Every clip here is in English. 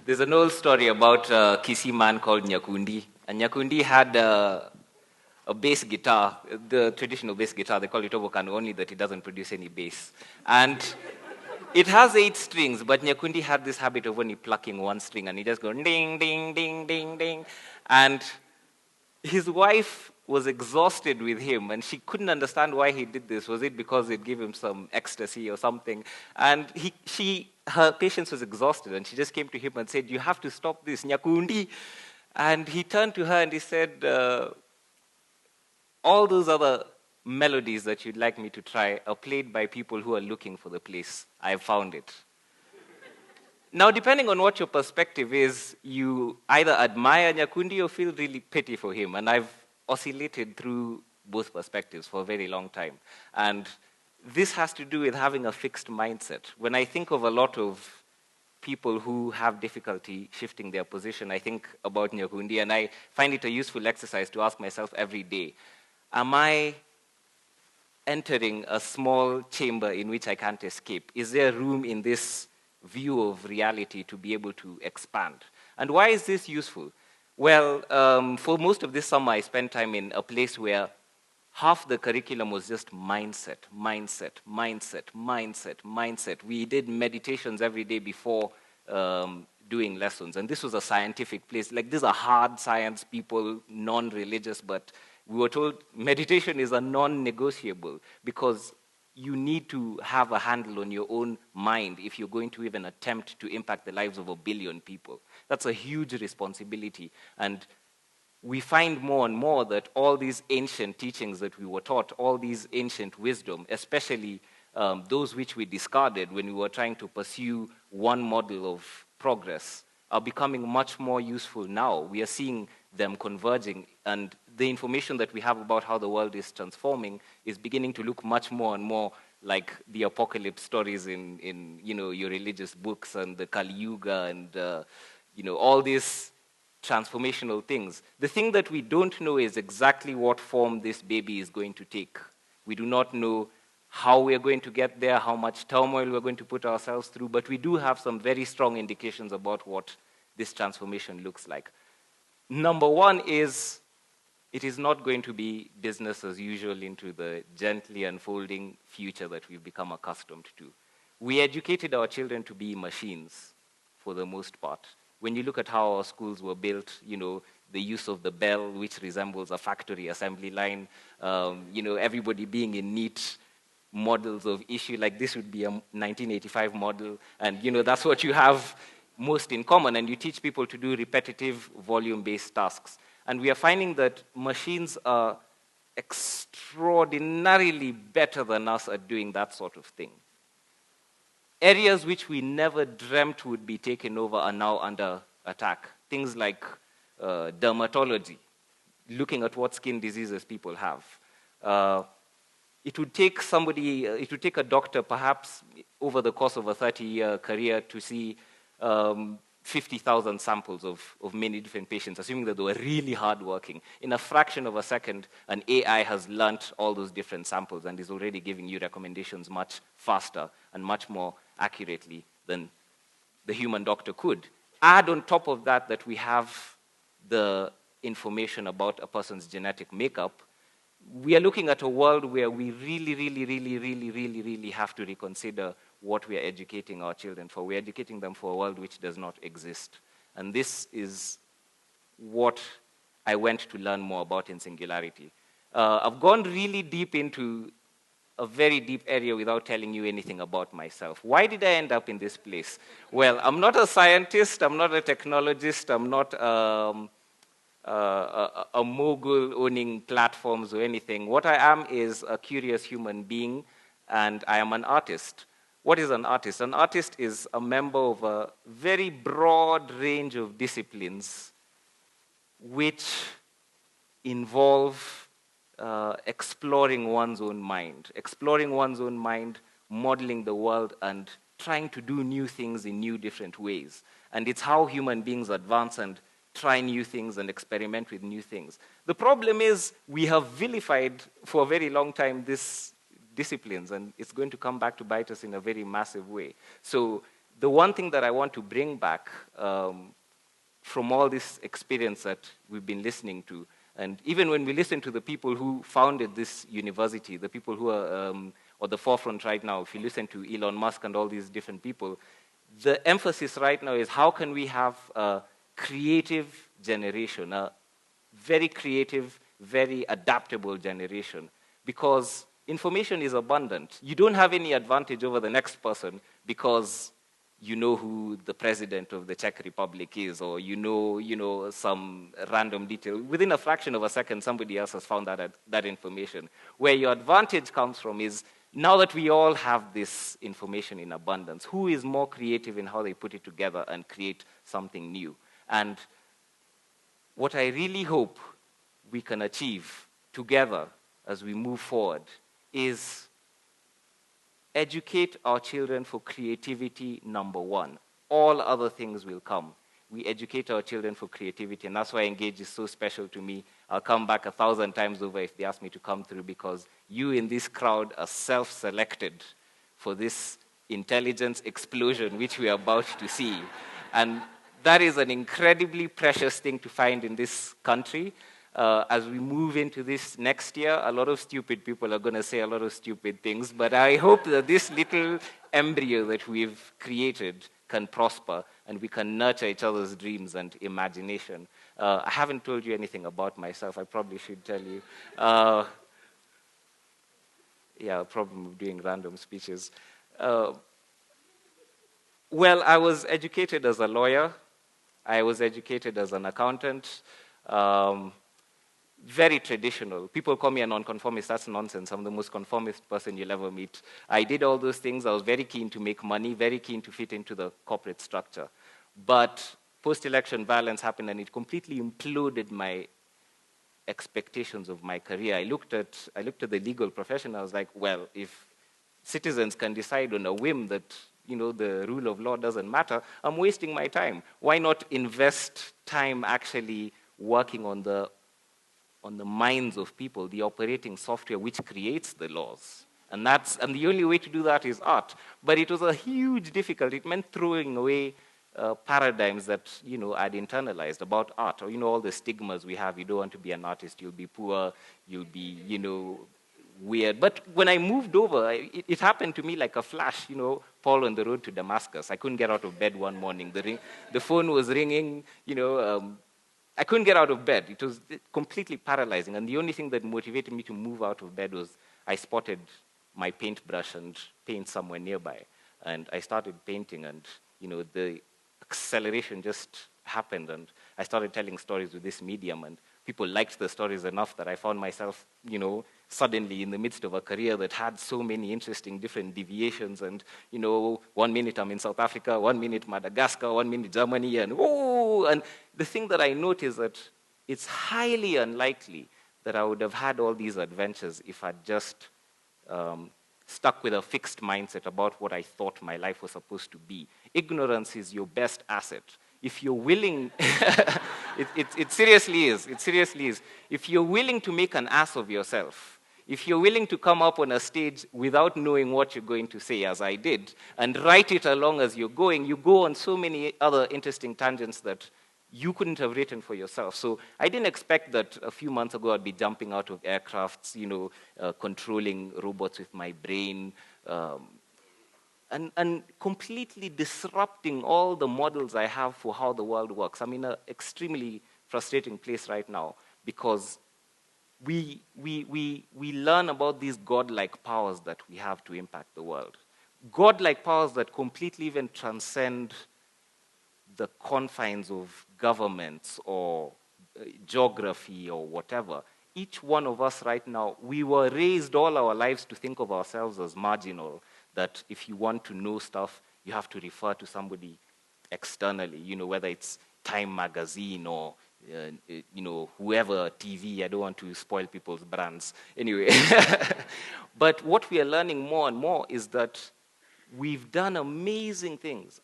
There's an old story about a Kisi man called Nyakundi. And Nyakundi had a bass guitar, the traditional bass guitar. They call it Obokano, only that it doesn't produce any bass. And it has 8 strings, but Nyakundi had this habit of only plucking one string, and he just goes ding, ding, ding, ding, ding. And his wife was exhausted with him, and she couldn't understand why he did this. Was it because it gave him some ecstasy or something? And her patience was exhausted, and she just came to him and said, "You have to stop this, Nyakundi." And he turned to her and he said, "All those other melodies that you'd like me to try are played by people who are looking for the place. I've found it." Now, depending on what your perspective is, you either admire Nyakundi or feel really pity for him. And I've oscillated through both perspectives for a very long time. And this has to do with having a fixed mindset. When I think of a lot of people who have difficulty shifting their position, I think about Nyakundi, and I find it a useful exercise to ask myself every day, am I entering a small chamber in which I can't escape? Is there room in this view of reality to be able to expand? And why is this useful? Well, for most of this summer, I spent time in a place where half the curriculum was just mindset, mindset, mindset, mindset, mindset. We did meditations every day before doing lessons, and this was a scientific place. Like, these are hard science people, non-religious, but we were told meditation is a non-negotiable because you need to have a handle on your own mind if you're going to even attempt to impact the lives of 1 billion people. That's a huge responsibility. And we find more and more that all these ancient teachings that we were taught, all these ancient wisdom, especially those which we discarded when we were trying to pursue one model of progress, are becoming much more useful now. We are seeing them converging, and the information that we have about how the world is transforming is beginning to look much more and more like the apocalypse stories in your religious books, and the Kali Yuga, and all these transformational things. The thing that we don't know is exactly what form this baby is going to take. We do not know how we are going to get there, how much turmoil we're going to put ourselves through, but we do have some very strong indications about what this transformation looks like. Number one is, it is not going to be business as usual into the gently unfolding future that we've become accustomed to. We educated our children to be machines for the most part. When you look at how our schools were built, the use of the bell, which resembles a factory assembly line, everybody being in neat models of issue, like this would be a 1985 model, and that's what you have most in common, and you teach people to do repetitive volume-based tasks. And we are finding that machines are extraordinarily better than us at doing that sort of thing. Areas which we never dreamt would be taken over are now under attack. Things like dermatology, looking at what skin diseases people have. It would take a doctor perhaps over the course of a 30-year career to see 50,000 samples of many different patients, assuming that they were really hardworking. In a fraction of a second, an AI has learnt all those different samples and is already giving you recommendations much faster and much more accurately than the human doctor could. Add on top of that we have the information about a person's genetic makeup. We are looking at a world where we really have to reconsider what we are educating our children for. We're educating them for a world which does not exist. And this is what I went to learn more about in Singularity. I've gone really deep into a very deep area without telling you anything about myself. Why did I end up in this place? Well, I'm not a scientist, I'm not a technologist, I'm not a mogul owning platforms or anything. What I am is a curious human being, and I am an artist. What is an artist? An artist is a member of a very broad range of disciplines which involve exploring one's own mind, modeling the world, and trying to do new things in new different ways. And it's how human beings advance and try new things and experiment with new things. The problem is we have vilified for a very long time these disciplines, and it's going to come back to bite us in a very massive way. So the one thing that I want to bring back from all this experience that we've been listening to, and even when we listen to the people who founded this university, the people who are on the forefront right now, if you listen to Elon Musk and all these different people, the emphasis right now is how can we have a creative generation, a very creative, very adaptable generation, because information is abundant. You don't have any advantage over the next person because you know who the president of the Czech Republic is, or you know some random detail. Within a fraction of a second, somebody else has found that information. Where your advantage comes from is now that we all have this information in abundance, who is more creative in how they put it together and create something new? And what I really hope we can achieve together as we move forward is educate our children for creativity, number one. All other things will come. We educate our children for creativity, and that's why Engage is so special to me. I'll come back 1,000 times over if they ask me to come through, because you in this crowd are self-selected for this intelligence explosion which we are about to see. And that is an incredibly precious thing to find in this country. As we move into this next year, a lot of stupid people are going to say a lot of stupid things, but I hope that this little embryo that we've created can prosper and we can nurture each other's dreams and imagination. I haven't told you anything about myself. I probably should tell you. Yeah, a problem with doing random speeches. Well, I was educated as a lawyer. I was educated as an accountant. Very traditional. People call me a nonconformist. That's nonsense. I'm the most conformist person you'll ever meet. I did all those things. I was very keen to make money, very keen to fit into the corporate structure. But post-election violence happened, and it completely imploded my expectations of my career. I looked at the legal profession. I was like, well, if citizens can decide on a whim that the rule of law doesn't matter, I'm wasting my time. Why not invest time actually working on the minds of people, the operating software which creates the laws? And the only way to do that is art. But it was a huge difficulty. It meant throwing away paradigms that I'd internalized about art, or all the stigmas we have. You don't want to be an artist, you'll be poor, you'll be weird. But when I moved over, it happened to me like a flash. Paul on the road to Damascus. I couldn't get out of bed one morning. The phone was ringing. I couldn't get out of bed. It was completely paralyzing. And the only thing that motivated me to move out of bed was I spotted my paintbrush and paint somewhere nearby. And I started painting, and the acceleration just happened. And I started telling stories with this medium, and people liked the stories enough that I found myself, suddenly in the midst of a career that had so many interesting different deviations. And, 1 minute I'm in South Africa, 1 minute Madagascar, 1 minute Germany, and the thing that I noticed that it's highly unlikely that I would have had all these adventures if I'd just stuck with a fixed mindset about what I thought my life was supposed to be. Ignorance is your best asset. If you're willing, it seriously is. It seriously is. If you're willing to make an ass of yourself, if you're willing to come up on a stage without knowing what you're going to say, as I did, and write it along as you're going, you go on so many other interesting tangents that you couldn't have written for yourself. So I didn't expect that a few months ago I'd be jumping out of aircrafts, controlling robots with my brain, and completely disrupting all the models I have for how the world works. I'm in an extremely frustrating place right now because we learn about these godlike powers that we have to impact the world. Godlike powers that completely even transcend the confines of governments or geography or whatever. Each one of us right now, we were raised all our lives to think of ourselves as marginal, that if you want to know stuff, you have to refer to somebody externally, whether it's Time magazine or whoever, TV. I don't want to spoil people's brands. Anyway, but what we are learning more and more is that we've done amazing things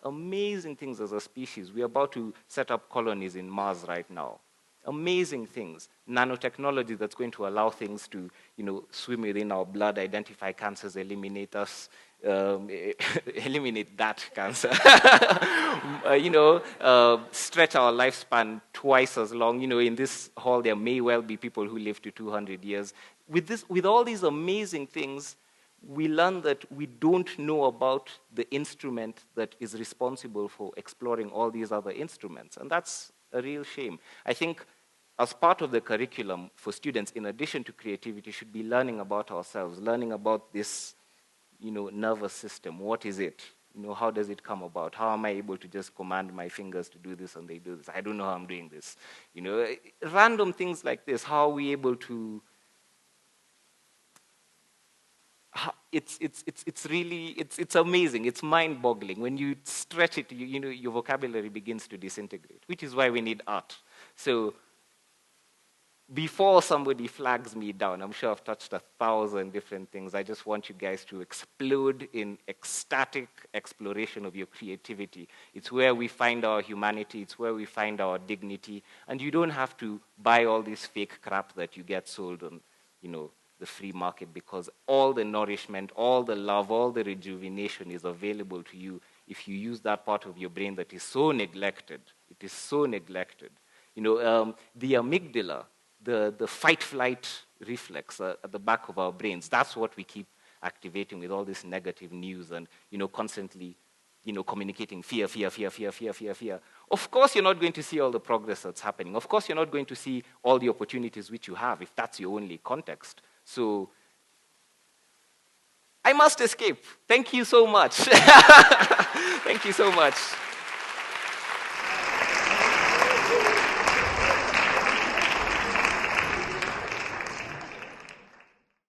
as a species. We're about to set up colonies in Mars right now. Amazing things. Nanotechnology that's going to allow things to, swim within our blood, identify cancers, eliminate us, eliminate that cancer. Stretch our lifespan twice as long. In this hall, there may well be people who live to 200 years. With all these amazing things, we learn that we don't know about the instrument that is responsible for exploring all these other instruments. And that's a real shame. I think as part of the curriculum for students, in addition to creativity, should be learning about ourselves, learning about this, nervous system. What is it? How does it come about? How am I able to just command my fingers to do this and they do this? I don't know how I'm doing this. Random things like this. How are we able to? It's really amazing. It's mind-boggling. When you stretch it, your vocabulary begins to disintegrate, which is why we need art. So before somebody flags me down, I'm sure I've touched 1,000 different things. I just want you guys to explode in ecstatic exploration of your creativity. It's where we find our humanity. It's where we find our dignity. And you don't have to buy all this fake crap that you get sold on, the free market, because all the nourishment, all the love, all the rejuvenation is available to you if you use that part of your brain that is so neglected. It is so neglected. The amygdala, the fight-flight reflex at the back of our brains, that's what we keep activating with all this negative news and, constantly, communicating fear, fear, fear, fear, fear, fear, fear. Of course, you're not going to see all the progress that's happening. Of course, you're not going to see all the opportunities which you have if that's your only context. So I must escape. Thank you so much. Thank you so much.